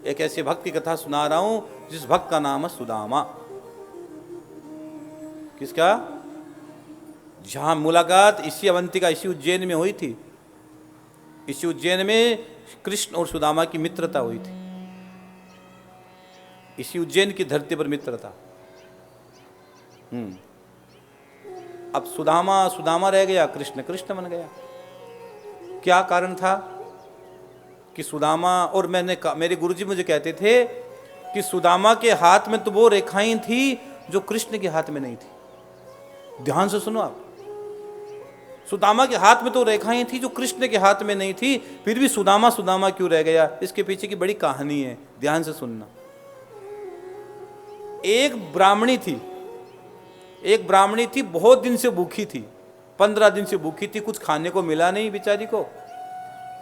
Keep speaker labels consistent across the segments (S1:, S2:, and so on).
S1: एक ऐसे भक्त की कथा सुना रहा हूं जिस भक्त का नाम है सुदामा। किसका? जहां मुलाकात इसी अवंतिका, इसी उज्जैन में हुई थी। इसी उज्जैन में कृष्ण और सुदामा की मित्रता हुई थी। इसी उज्जैन की धरती पर मित्रता। अब सुदामा सुदामा रह गया, कृष्ण कृष्ण बन गया। क्या कारण था कि सुदामा, और मेरे गुरुजी मुझे कहते थे कि सुदामा के हाथ में तो वो रेखाएं थी जो कृष्ण के हाथ में नहीं थी। ध्यान से सुनो आप, सुदामा के हाथ में तो रेखाएं थी जो कृष्ण के हाथ में नहीं थी, फिर भी सुदामा सुदामा क्यों रह गया? इसके पीछे की बड़ी कहानी है, ध्यान से सुनना। एक ब्राह्मणी थी, बहुत दिन से भूखी थी, 15 दिन से भूखी थी, कुछ खाने को मिला नहीं बेचारी को।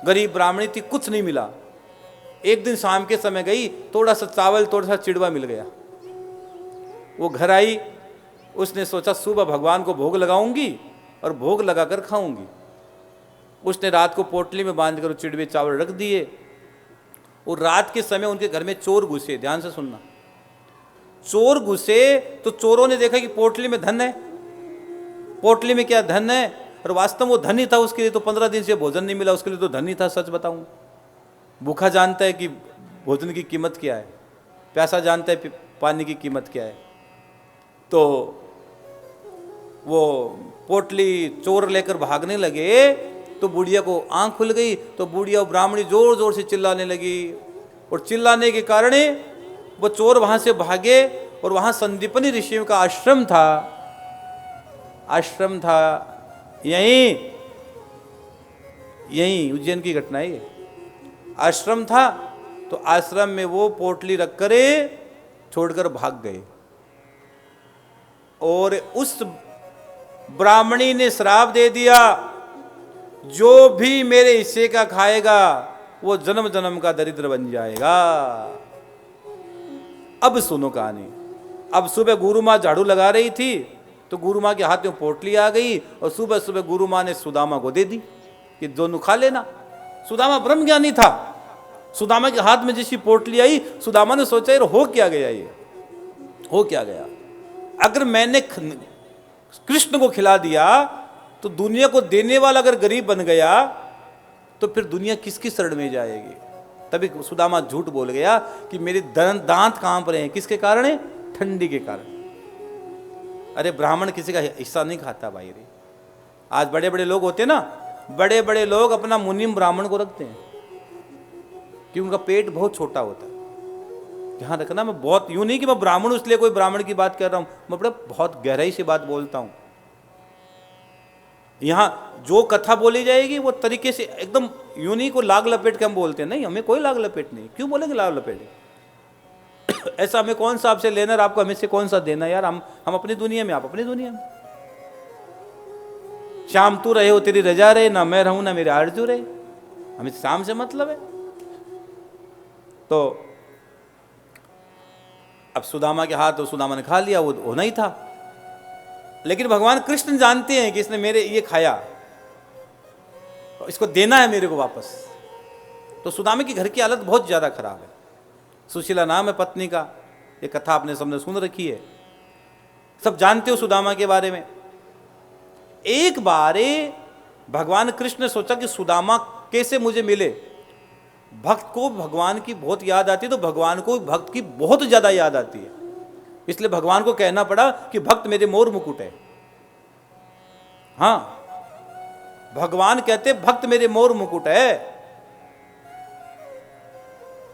S1: गरीब ब्राह्मणी थी, कुछ नहीं मिला। एक दिन शाम के समय गई, थोड़ा सा चावल, थोड़ा सा चिड़वा मिल गया। वो घर आई, उसने सोचा सुबह भगवान को भोग लगाऊंगी और भोग लगाकर खाऊंगी। उसने रात को पोटली में बांधकर चिड़वे चावल रख दिए, और रात के समय उनके घर में चोर घुसे। ध्यान से सुनना, चोर घुसे तो चोरों ने देखा कि पोटली में धन है। पोटली में क्या धन है? और वास्तव में वो धन ही था उसके लिए, तो 15 दिन से भोजन नहीं मिला, उसके लिए तो धन ही था। सच बताऊं, भूखा जानता है कि भोजन की कीमत क्या है, प्यासा जानता है पानी की कीमत क्या है। तो वो पोटली चोर लेकर भागने लगे तो बुढ़िया को आंख खुल गई। तो बुढ़िया और ब्राह्मणी जोर जोर से चिल्लाने लगी, और चिल्लाने के कारण वो चोर वहां से भागे, और वहां संदीपनी ऋषियों का आश्रम था। यही उज्जैन की घटना है ये। आश्रम था, तो आश्रम में वो पोटली रख कर छोड़कर भाग गए, और उस ब्राह्मणी ने श्राप दे दिया, जो भी मेरे हिस्से का खाएगा वो जन्म जन्म का दरिद्र बन जाएगा। अब सुनो कहानी। अब सुबह गुरु माँ झाड़ू लगा रही थी, तो गुरु माँ के हाथ में पोटली आ गई, और सुबह सुबह गुरु माँ ने सुदामा को दे दी कि दोनों खा लेना। सुदामा ब्रह्म ज्ञानी था। सुदामा के हाथ में जैसी पोटली आई, सुदामा ने सोचा यार हो क्या गया, ये हो क्या गया? अगर मैंने कृष्ण को खिला दिया तो दुनिया को देने वाला अगर गरीब बन गया तो फिर दुनिया किसकी शरण में जाएगी? तभी सुदामा झूठ बोल गया कि मेरे दांत कांप रहे हैं। किसके कारण है? ठंडी के कारण। अरे ब्राह्मण किसी का हिस्सा नहीं खाता भाई रे। आज बड़े बड़े लोग होते हैं ना, बड़े बड़े लोग अपना मुनिम ब्राह्मण को रखते हैं कि उनका पेट बहुत छोटा होता है। ध्यान रखना, मैं बहुत यूं नहीं कि मैं ब्राह्मण इसलिए कोई ब्राह्मण की बात कर रहा हूं, मैं बड़ा बहुत गहराई से बात बोलता हूं। यहां जो कथा बोली जाएगी वो तरीके से एकदम यूं नहीं को लाग लपेट के हम बोलते हैं, नहीं, हमें कोई लाग लपेट नहीं। क्यों बोलेंगे लाग लपेट? ऐसा हमें कौन सा आपसे लेना, आपको हमें से कौन सा देना? यार हम अपनी दुनिया में, आप अपनी दुनिया में। शाम तू रहे हो तेरी रजा रहे, ना मैं रहूं ना मेरे आरजू रहे, हमें शाम से मतलब है। तो अब सुदामा के हाथ, तो सुदामा ने खा लिया, वो होना ही था। लेकिन भगवान कृष्ण जानते हैं कि इसने मेरे ये खाया, इसको देना है मेरे को वापस। तो सुदामा की घर की हालत बहुत ज्यादा खराब है। सुशीला नाम है पत्नी का, ये कथा आपने सबने सुन रखी है, सब जानते हो सुदामा के बारे में। एक बार भगवान कृष्ण ने सोचा कि सुदामा कैसे मुझे मिले। भक्त को भगवान की बहुत याद आती है, तो भगवान को भक्त की बहुत ज्यादा याद आती है। इसलिए भगवान को कहना पड़ा कि भक्त मेरे मोर मुकुट है। हां, भगवान कहते भक्त मेरे मोर मुकुट है।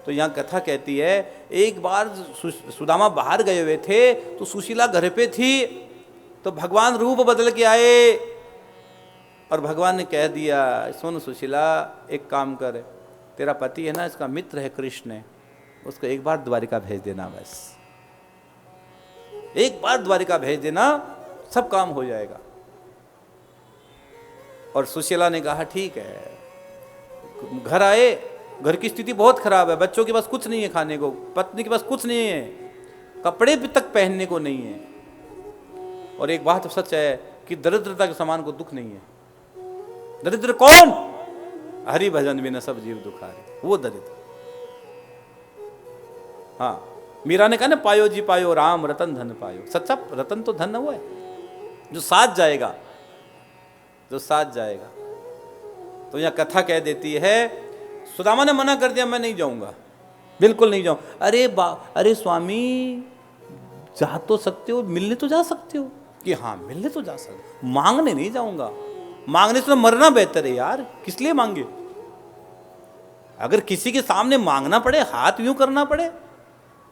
S1: तो यहां कथा कहती है, एक बार सुदामा बाहर गए हुए थे, तो सुशीला घर पे थी, तो भगवान रूप बदल के आए, और भगवान ने कह दिया, सुन सुशीला, एक काम कर, तेरा पति है ना, इसका मित्र है कृष्ण, उसको एक बार द्वारिका भेज देना, बस एक बार द्वारिका भेज देना, सब काम हो जाएगा। और सुशीला ने कहा ठीक है। घर आए, घर की स्थिति बहुत खराब है, बच्चों के पास कुछ नहीं है खाने को, पत्नी के पास कुछ नहीं है, कपड़े भी तक पहनने को नहीं है। और एक बात तो सच है कि दरिद्रता के समान को दुख नहीं है। दरिद्र कौन? हरि भजन बिना सब जीव दुखारे, वो दरिद्र। हाँ, मीरा ने कहा ना, पायो जी पायो राम रतन धन पायो। सच्चा रतन तो धन हुआ है जो साथ जाएगा, जो साथ जाएगा। तो यहाँ कथा कह देती है, सुदामा ने मना कर दिया, मैं नहीं जाऊंगा, बिल्कुल नहीं जाऊं। अरे स्वामी, जा तो सकते हो, मिलने तो जा सकते हो। कि हाँ, मिलने तो जा सकते, मांगने नहीं जाऊंगा। मांगने से तो मरना बेहतर है यार, किस लिए मांगे? अगर किसी के सामने मांगना पड़े, हाथ यूं करना पड़े,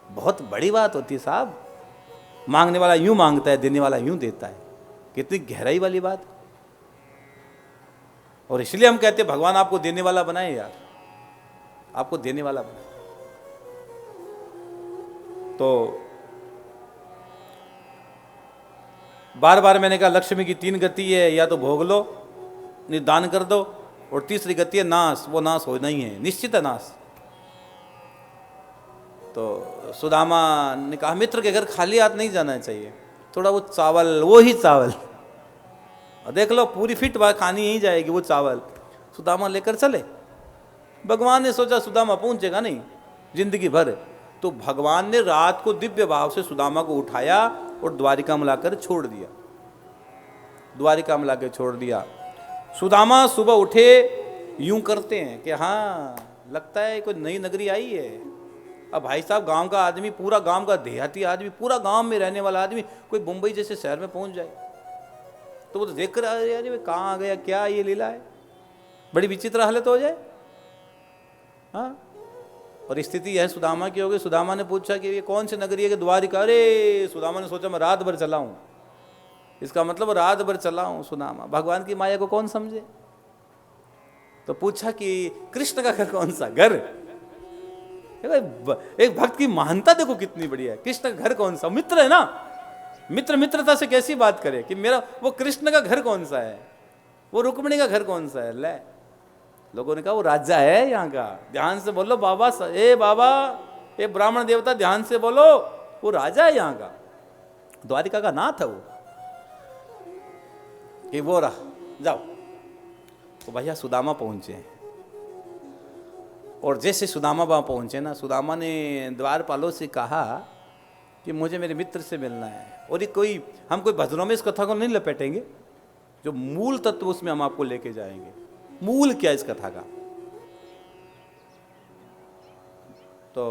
S1: बहुत बड़ी बात होती है साहब। मांगने वाला यूं मांगता है, देने वाला यूं देता है, कितनी गहराई वाली बात। और इसलिए हम कहते हैं भगवान आपको देने वाला बनाए यार, आपको देने वाला बनाए। तो बार बार मैंने कहा, लक्ष्मी की 3 गति है, या तो भोग लो, नहीं दान कर दो, और तीसरी गति है नाश। वो नाश होना ही है, निश्चित है नाश। तो सुदामा ने कहा, मित्र के घर खाली हाथ नहीं जाना चाहिए, थोड़ा वो चावल, वो ही चावल, और देख लो पूरी फिट बात खानी ही जाएगी, वो चावल सुदामा लेकर चले। भगवान ने सोचा सुदामा पहुंचेगा नहीं जिंदगी भर, तो भगवान ने रात को दिव्य भाव से सुदामा को उठाया और द्वारिका में लाकर छोड़ दिया, द्वारिका में लाकर छोड़ दिया। सुदामा सुबह उठे, यूं करते हैं कि हाँ, लगता है कोई नई नगरी आई है। अब भाई साहब, गांव का आदमी, पूरा गांव का देहाती आदमी, पूरा गांव में रहने वाला आदमी कोई मुंबई जैसे शहर में पहुंच जाए तो वो तो देख कर अरे कहाँ आ गया, क्या ये लीला है, बड़ी विचित्र हालत हो जाए। हाँ, और स्थिति यह सुदामा की हो गई। सुदामा ने पूछा कि ये कौन सी नगरी है? कि द्वारिका। अरे सुदामा ने सोचा मैं रात भर चला हूँ, इसका मतलब रात भर चला हूँ। सुदामा भगवान की माया को कौन समझे। तो पूछा कि कृष्ण का घर कौन सा? घर। एक भक्त की महानता देखो कितनी बढ़िया है। कृष्ण का घर कौन सा? मित्र है ना, मित्र मित्रता से कैसी बात करे कि मेरा वो कृष्ण का घर कौन सा है, वो रुक्मिणी का घर कौन सा है। ले, लोगों ने कहा वो राजा है यहाँ का, ध्यान से बोलो बाबा, बाबा, ये ब्राह्मण देवता ध्यान से बोलो, वो राजा है यहाँ का, द्वारिका का नाथ है वो। कि वो रहा, जाओ। तो भैया सुदामा पहुंचे, और जैसे सुदामा वहां पहुंचे ना, सुदामा ने द्वारपालों से कहा कि मुझे मेरे मित्र से मिलना है। और ये कोई, हम कोई भजनों में इस कथा को नहीं लपेटेंगे, जो मूल तत्व उसमें हम आपको लेके जाएंगे। मूल क्या इस कथा का? तो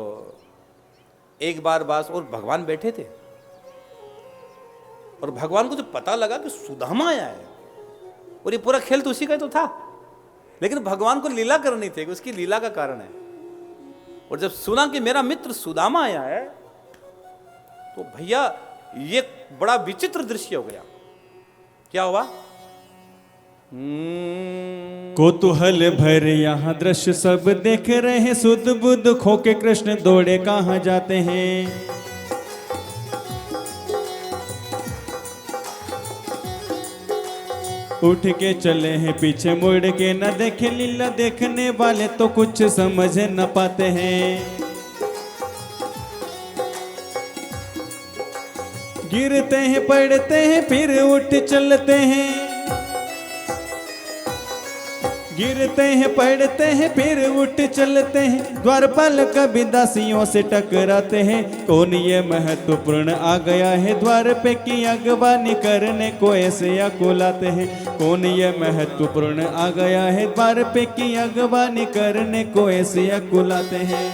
S1: एक बार बास, और भगवान बैठे थे, और भगवान को जो पता लगा कि सुदामा आया है, और ये पूरा खेल तो उसी का तो था, लेकिन भगवान को लीला करनी थी, उसकी लीला का कारण है। और जब सुना कि मेरा मित्र सुदामा आया है, तो भैया ये बड़ा विचित्र दृश्य हो गया। क्या हुआ?
S2: कौतूहल भर यहाँ दृश्य सब देख रहे हैं, सुध बुध खो के कृष्ण दौड़े कहाँ जाते हैं। उठ के चले हैं पीछे मुड़ के न देखे, लीला देखने वाले तो कुछ समझ न पाते हैं। गिरते हैं पड़ते हैं फिर उठ चलते हैं, गिरते हैं पड़ते हैं फिर उठ चलते हैं। द्वारपाल कभी दासियों से टकराते हैं, कौन ये महत्वपूर्ण आ गया है द्वार पे की अगवानी करने को ऐसे अकुलाते हैं। कौन ये महत्वपूर्ण आ गया है द्वार पे की अगवानी करने को ऐसे अकुलाते हैं।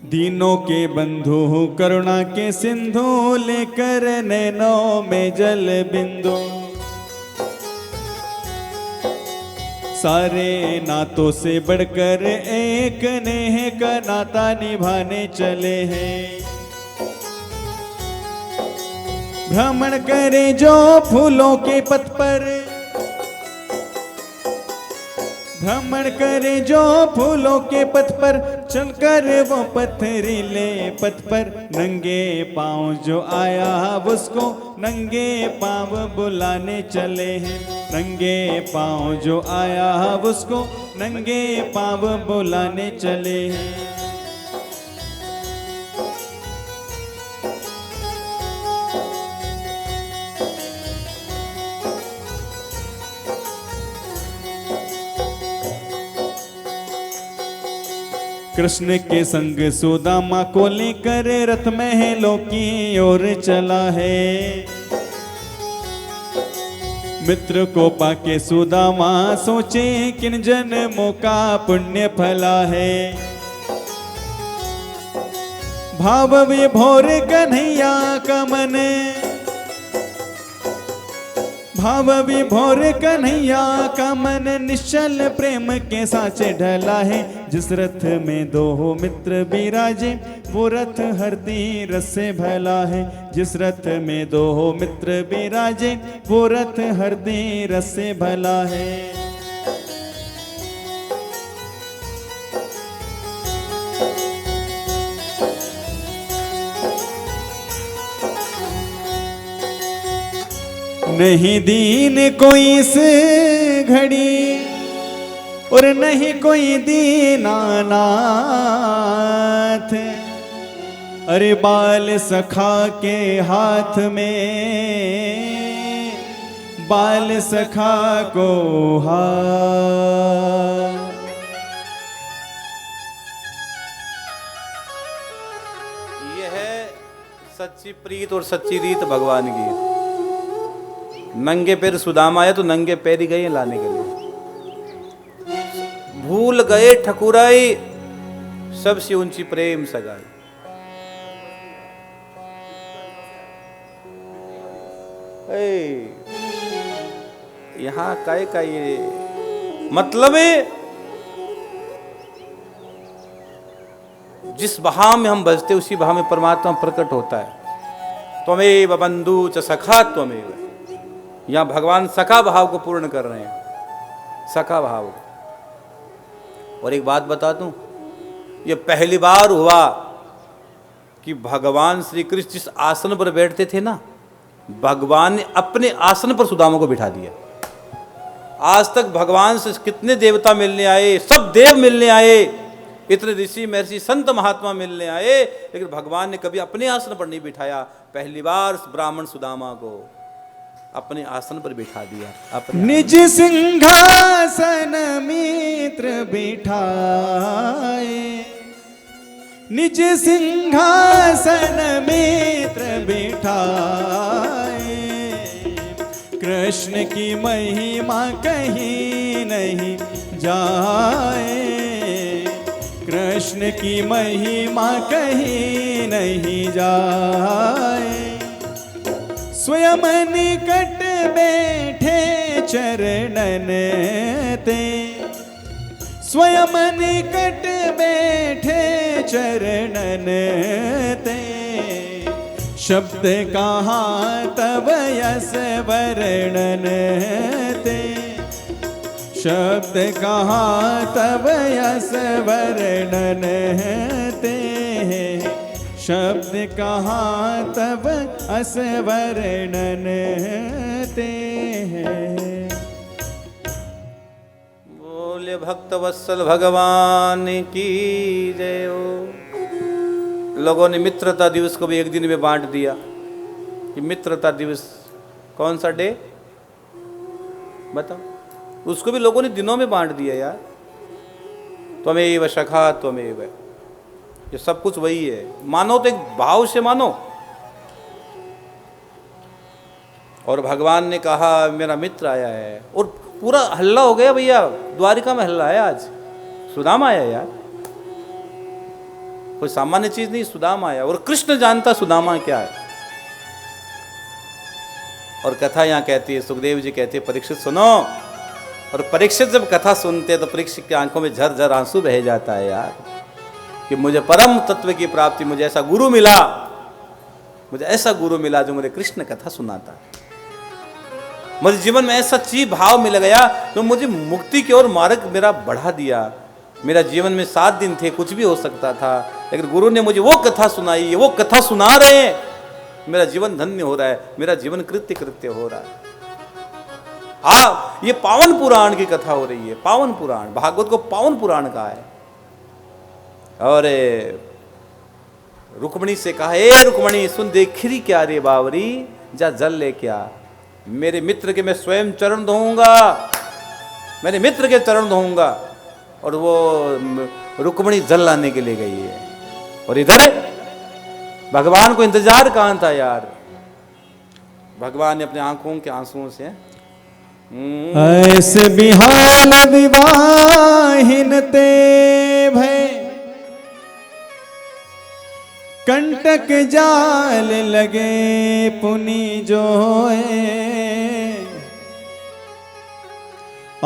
S2: दीनों के बंधु करुणा के सिंधु, लेकर नैनों में जल बिंदु। सारे नातों से बढ़कर एक नेह का नाता निभाने चले हैं। भ्रमण करे जो फूलों के पथ पर, भ्रमण करे जो फूलों के पथ पर, चलकर वो पथरीले पथ पर। नंगे पांव जो आया उसको नंगे पांव बुलाने चले हैं। नंगे पांव जो आया उसको नंगे पांव बुलाने चले हैं। कृष्ण के संग सुदामा को लेकर रथ महलों की ओर चला है। मित्र को पाके सुदामा सोचे किन जन्मों का पुण्य फला है। भाव विभोर कन्हैया का मन, भाव विभोर कन्हैया का मन निश्चल प्रेम के साचे ढला है। जिस रथ में दो मित्र बिराजे वो रथ हरती रस से भला है। जिस रथ में दो मित्र बिराजे वो रथ हरती रस से भला है। नहीं दीन कोई इस घड़ी और नहीं कोई दीनानाथ। अरे बाल सखा के हाथ में बाल सखा को हाथ।
S1: ये है सच्ची प्रीत और सच्ची रीत भगवान की। नंगे पैर सुदामा आया तो नंगे पैर ही गए लाने के लिए। भूल गए ठकुराई सबसे ऊंची प्रेम सगाई। यहां काय का ये मतलब है, जिस बहा में हम बजते उसी बहा में परमात्मा प्रकट होता है। त्वमेव बंधु च सखा त्वमेव। यहां भगवान सखा भाव को पूर्ण कर रहे हैं, सखा भाव। और एक बात बता दूं, ये पहली बार हुआ कि भगवान श्री कृष्ण जिस आसन पर बैठते थे ना, भगवान ने अपने आसन पर सुदामा को बिठा दिया। आज तक भगवान से कितने देवता मिलने आए, सब देव मिलने आए, इतने ऋषि महर्षि संत महात्मा मिलने आए, लेकिन भगवान ने कभी अपने आसन पर नहीं बिठाया। पहली बार ब्राह्मण सुदामा को अपने आसन पर बिठा दिया।
S2: निज सिंहासन मित्र बिठाए, निज सिंहासन मित्र बिठाए। कृष्ण की महिमा कहीं नहीं जाए, कृष्ण की महिमा कहीं नहीं जाए। स्वयं निकट बैठे चरणन ते, स्वयं निकट बैठे चरणन ते। शब्द कहाँ तब यस वर्णन ते, शब्द कहाँ तब यस वर्णन ते। शब्द कहाँ तब अस वर्णन ते।
S1: बोले भक्त वत्सल भगवान की जय हो। लोगों ने मित्रता दिवस को भी एक दिन में बांट दिया कि मित्रता दिवस कौन सा डे बताओ, उसको भी लोगों ने दिनों में बांट दिया यार। त्वमेव सखा त्वमेव, ये सब कुछ वही है। मानो तो एक भाव से मानो। और भगवान ने कहा मेरा मित्र आया है, और पूरा हल्ला हो गया भैया, द्वारिका में हल्ला है आज। सुदामा आया यार, कोई सामान्य चीज नहीं, सुदामा आया। और कृष्ण जानता सुदामा क्या है। और कथा यहाँ कहती है, सुखदेव जी कहते हैं परीक्षित सुनो। और परीक्षित जब कथा सुनते तो परीक्षित की आंखों में झरझर आंसू बह जाता है यार, कि मुझे परम तत्व की प्राप्ति, मुझे ऐसा गुरु मिला, मुझे ऐसा गुरु मिला जो मुझे कृष्ण कथा सुनाता। मुझे जीवन में ऐसा ची भाव मिल गया तो मुझे मुक्ति की ओर मार्ग मेरा बढ़ा दिया। मेरा जीवन में 7 दिन थे, कुछ भी हो सकता था, लेकिन गुरु ने मुझे वो कथा सुनाई, वो कथा सुना रहे हैं, मेरा जीवन धन्य हो रहा है, मेरा जीवन कृत्य कृत्य हो रहा है। हाँ, ये पावन पुराण की कथा हो रही है। पावन पुराण, भागवत को पावन पुराण कहा है। और रुक्मणी से कहा, ए रुक्मणी सुन, देखी क्या रे बावरी, जा जल ले क्या। मेरे मित्र के मैं स्वयं चरण धोऊंगा, मेरे मित्र के चरण धोऊंगा। और वो रुक्मणी जल लाने के लिए गई है, और इधर भगवान को इंतजार कहां था यार। भगवान ने अपने आंखों के आंसुओं से
S2: ऐसे बिहाल विवाहिन ते भय, कंटक जाल लगे पुनि जोए,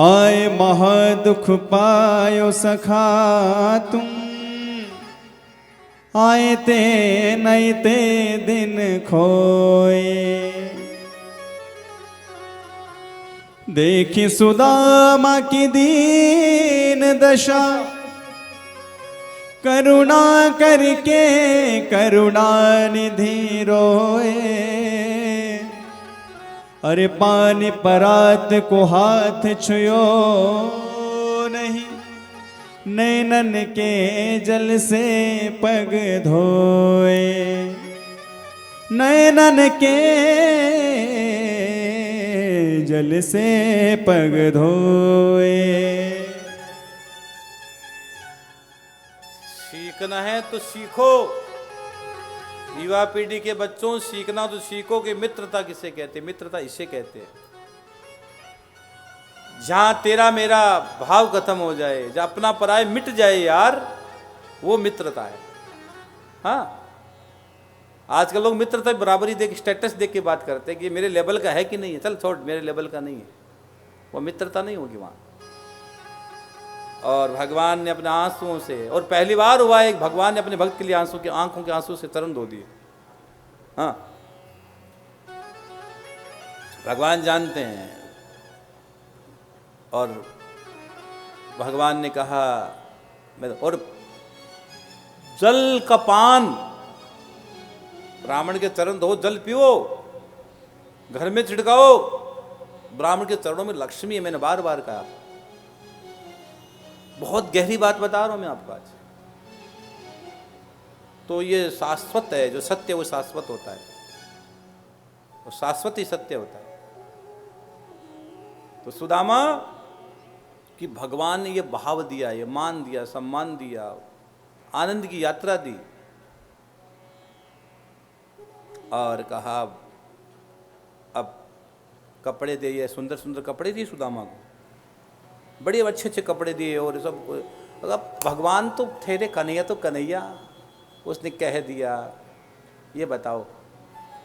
S2: आए महा दुख पायो सखा तुम, आए ते नहीं ते दिन खोए। देखी सुदामा की दीन दशा, करुणा करके करुणा निधि रोए, अरे पानी परात को हाथ छुयो नहीं, नैनन के जल से पग धोए, नैनन के जल से पग धोए।
S1: सीखना है तो सीखो, युवा पीढ़ी के बच्चों, सीखना तो सीखो कि मित्रता किसे कहते, मित्रता इसे कहते हैं जहां तेरा मेरा भाव खत्म हो जाए, जहां अपना पराय मिट जाए यार, वो मित्रता है। हाँ, आजकल लोग मित्रता बराबरी देख, स्टेटस देख के बात करते हैं कि मेरे लेवल का है कि नहीं है, चल छोड़ मेरे लेवल का नहीं है, वो मित्रता नहीं होगी वहां। और भगवान ने अपने आंसुओं से, और पहली बार हुआ है भगवान ने अपने भक्त के लिए आंसू के, आंखों के आंसू से तरन धो दिए। हाँ, भगवान जानते हैं। और भगवान ने कहा, और जल का पान, ब्राह्मण के चरण धो, जल पियो, घर में छिड़काओ, ब्राह्मण के चरणों में लक्ष्मी है, मैंने बार बार कहा। बहुत गहरी बात बता रहा हूं मैं आपको आज। तो ये शाश्वत है, जो सत्य वो शाश्वत होता है, वो शाश्वत ही सत्य होता है। तो सुदामा कि भगवान ने ये भाव दिया, ये मान दिया, सम्मान दिया, आनंद की यात्रा दी, और कहा अब कपड़े दे, ये सुंदर सुंदर कपड़े दिए सुदामा को, बड़े अच्छे अच्छे कपड़े दिए, और सब। अब भगवान तो ठहरे कन्हैया तो कन्हैया, उसने कह दिया, ये बताओ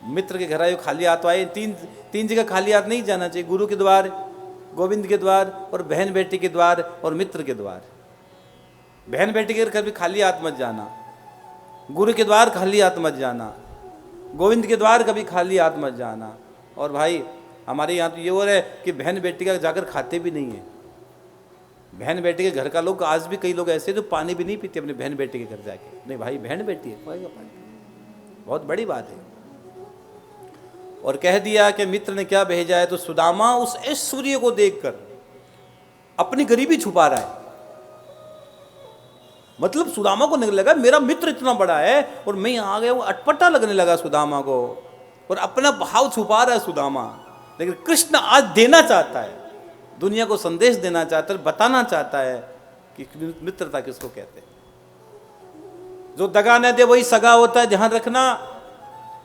S1: मित्र के घर आए खाली हाथ आए, तीन जगह खाली हाथ नहीं जाना चाहिए, गुरु के द्वार, गोविंद के द्वार, और बहन बेटी के द्वार, और मित्र के द्वार। बहन बेटी के घर कभी खाली हाथ मत जाना, गुरु के द्वार खाली हाथ मत जाना, गोविंद के द्वार कभी खाली हाथ मत जाना। और भाई हमारे यहाँ तो ये हो रहा है कि बहन बेटी का जाकर खाते भी नहीं है। बहन बेटी के घर का लोग, आज भी कई लोग ऐसे जो पानी भी नहीं पीते अपने बहन बेटी के घर जाके। नहीं भाई, बहन बेटी है, पाएगा पानी, बहुत बड़ी बात है। और कह दिया कि मित्र ने क्या भेजा है। तो सुदामा उस ऐश्वर्य को देखकर अपनी गरीबी छुपा रहा है। मतलब सुदामा को नहीं लगा मेरा मित्र इतना बड़ा है और मैं यहाँ आ गया, वो अटपटा लगने लगा सुदामा को, और अपना भाव छुपा रहा है सुदामा। लेकिन कृष्ण आज देना चाहता है, दुनिया को संदेश देना चाहता है, बताना चाहता है कि मित्रता किसको कहते हैं। जो दगा न दे वही सगा होता है, ध्यान रखना।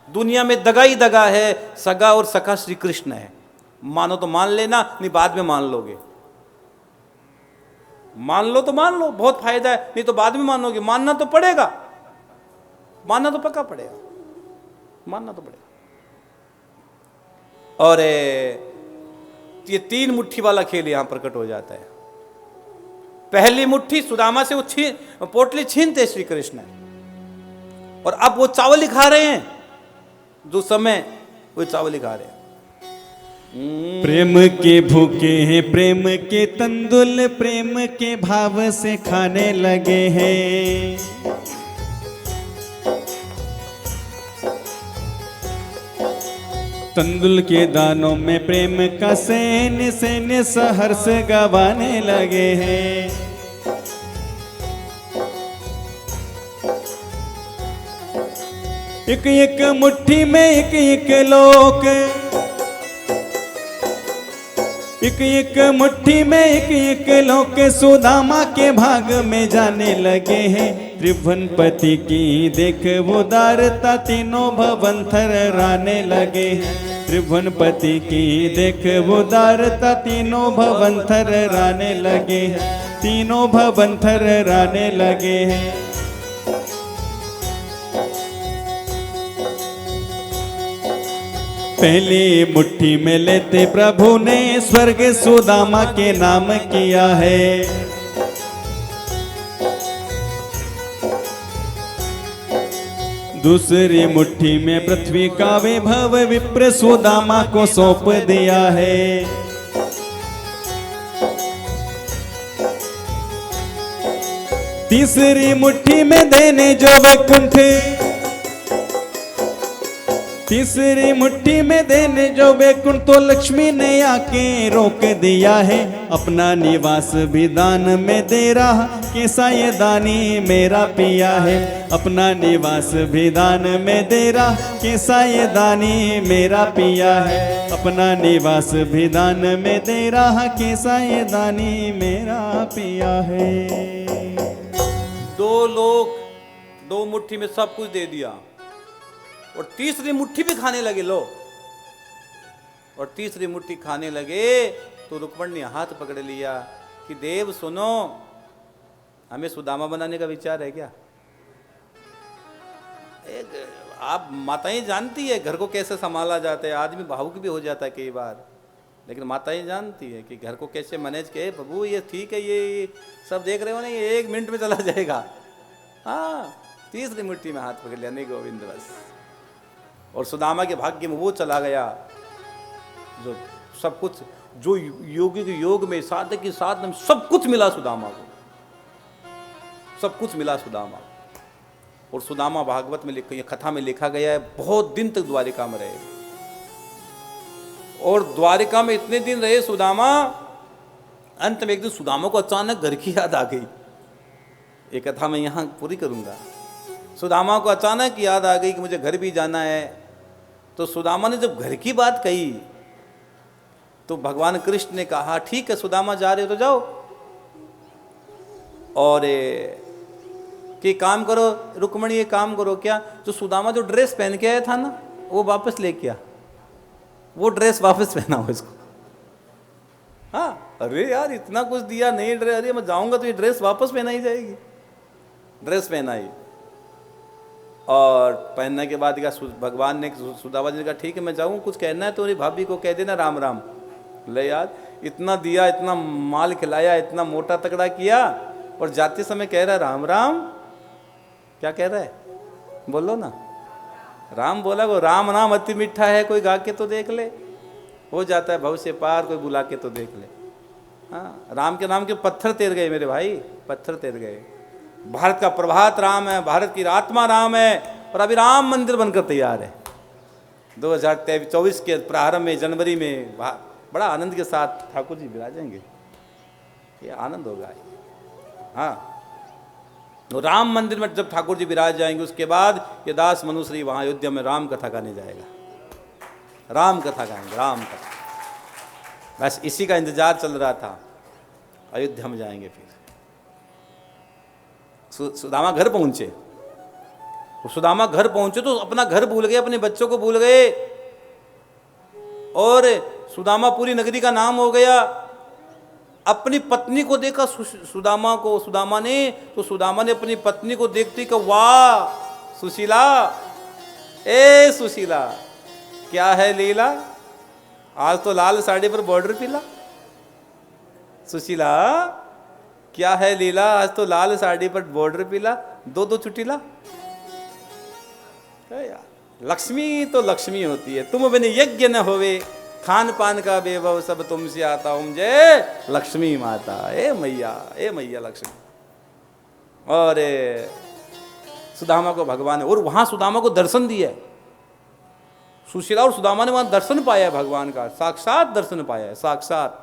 S1: दुनिया में दगा ही दगा है, सगा और सखा श्री कृष्ण है। मानो तो मान लेना, नहीं बाद में मान लोगे। मान लो तो मान लो, बहुत फायदा है, नहीं तो बाद में मानोगे। मानना तो पड़ेगा, मानना तो पक्का पड़ेगा, मानना तो पड़ेगा। और ये तीन मुट्ठी वाला खेल यहां प्रकट हो जाता है। पहली मुट्ठी सुदामा से वो पोटली छीनते श्री कृष्ण, और अब वो चावल ही खा रहे हैं, जो समय वो चावल ही खा रहे हैं।
S2: प्रेम के भूखे हैं, प्रेम के तंदुल प्रेम के भाव से खाने लगे हैं। तंदुल के दानों में प्रेम का सैन सैन सहर्ष गवाने लगे हैं। एक एक मुट्ठी में एक एक लोक, एक एक मुट्ठी में एक एक लोक सुदामा के भाग में जाने लगे हैं। त्रिभुवनपति की देख उदारता तीनों भवन थर्राने लगे हैं। त्रिभुवनपति की देख उदारता तीनों भवन थर्राने लगे हैं। तीनों भवन थर्राने लगे हैं। पहली मुट्ठी में लेते प्रभु ने स्वर्ग सुदामा के नाम किया है। दूसरी मुट्ठी में पृथ्वी का वैभव विप्र सुदामा को सौंप दिया है। तीसरी मुट्ठी में देने जो वैकुंठ, तीसरी मुट्ठी में देने जो वैकुंठ तो लक्ष्मी ने आके रोक दिया है। अपना निवास भी दान में दे रहा कैसा ये दानी मेरा पिया है। अपना निवास भी दान में दे रहा कैसा ये दानी मेरा पिया है। अपना निवास भी दान में दे रहा कैसा ये दानी मेरा पिया है।
S1: दो लोग दो मुट्ठी में सब कुछ दे दिया और तीसरी मुट्ठी भी खाने लगे। लो, और तीसरी मुट्ठी खाने लगे तो रुक्मणी ने हाथ पकड़ लिया कि देव सुनो, हमें सुदामा बनाने का विचार है क्या? आप माताएं जानती है घर को कैसे संभाला जाता है। आदमी भावुक भी हो जाता है कई बार, लेकिन माताएं जानती है कि घर को कैसे मैनेज किए। प्रभु ये ठीक है, ये सब देख रहे हो ना, ये 1 मिनट में चला जाएगा। हाँ, तीसरी मुट्ठी में हाथ पकड़ लिया, नहीं गोविंद बस। और सुदामा के भाग्य में वो चला गया जो सब कुछ, जो योगी के योग में, साधक की साधना में सब कुछ मिला सुदामा को, सब कुछ मिला सुदामा। और सुदामा भागवत में कथा में लिखा गया है बहुत दिन तक द्वारिका में रहे। और द्वारिका में इतने दिन रहे सुदामा, अंत में एक दिन सुदामा को अचानक घर की याद आ गई। ये कथा मैं यहाँ पूरी करूंगा। सुदामा को अचानक याद आ गई कि मुझे घर भी जाना है। तो सुदामा ने जब घर की बात कही तो भगवान कृष्ण ने कहा ठीक है सुदामा जा रहे हो तो जाओ, और कि काम करो रुक्मणी, ये काम करो क्या, जो सुदामा जो ड्रेस पहन के आया था ना वो वापस लेके आ, वो ड्रेस वापस पहना हो इसको। हाँ, अरे यार इतना कुछ दिया, नहीं ड्रेस, अरे मैं जाऊंगा तो ये ड्रेस वापस पहनाई जाएगी। ड्रेस पहनाई और पहनने के बाद क्या भगवान ने, सुदामा जी ने कहा ठीक है मैं जाऊँ, कुछ कहना है तो मेरी भाभी को कह देना राम राम। ले यार इतना दिया, इतना माल खिलाया, इतना मोटा तगड़ा किया, और जाते समय कह रहा है राम राम। क्या कह रहा है बोलो ना, राम बोला, वो राम नाम अति मीठा है, कोई गा के तो देख ले, हो जाता है भव से पार, कोई बुला के तो देख ले। हाँ, राम के नाम के पत्थर तैर गए मेरे भाई, पत्थर तैर गए। भारत का प्रभात राम है, भारत की आत्मा राम है, और अभी राम मंदिर बनकर तैयार है। 2024 के प्रारंभ में जनवरी में बड़ा आनंद के साथ ठाकुर जी विराजेंगे, ये आनंद होगा। हाँ, तो राम मंदिर में जब ठाकुर जी विराज जाएंगे उसके बाद ये दास मनुश्री वहाँ अयोध्या में राम कथा गाने जाएगा, राम कथा गाएंगे, राम कथा। बस इसी का इंतजार चल रहा था, अयोध्या में जाएंगे। फिर सुदामा घर पहुंचे, सुदामा घर पहुंचे तो अपना घर भूल गए, अपने बच्चों को भूल गए, और सुदामा पूरी नगरी का नाम हो गया। अपनी पत्नी को देखा सुदामा को, सुदामा ने अपनी पत्नी को देखती कि वाह सुशीला, ए सुशीला क्या है लीला, आज तो लाल साड़ी पर बॉर्डर पीला। सुशीला क्या है लीला, आज तो लाल साड़ी पर बॉर्डर पीला, 2-2 चुटीला। लक्ष्मी तो लक्ष्मी होती है, तुम बिन यज्ञ न होवे, खान पान का वैभव सब तुमसे आता हूं, जय लक्ष्मी माता। ए मैया लक्ष्मी। और सुदामा को भगवान ने, और वहां सुदामा को दर्शन दिया है। सुशीला और सुदामा ने वहां दर्शन पाया है भगवान का, साक्षात दर्शन पाया है, साक्षात।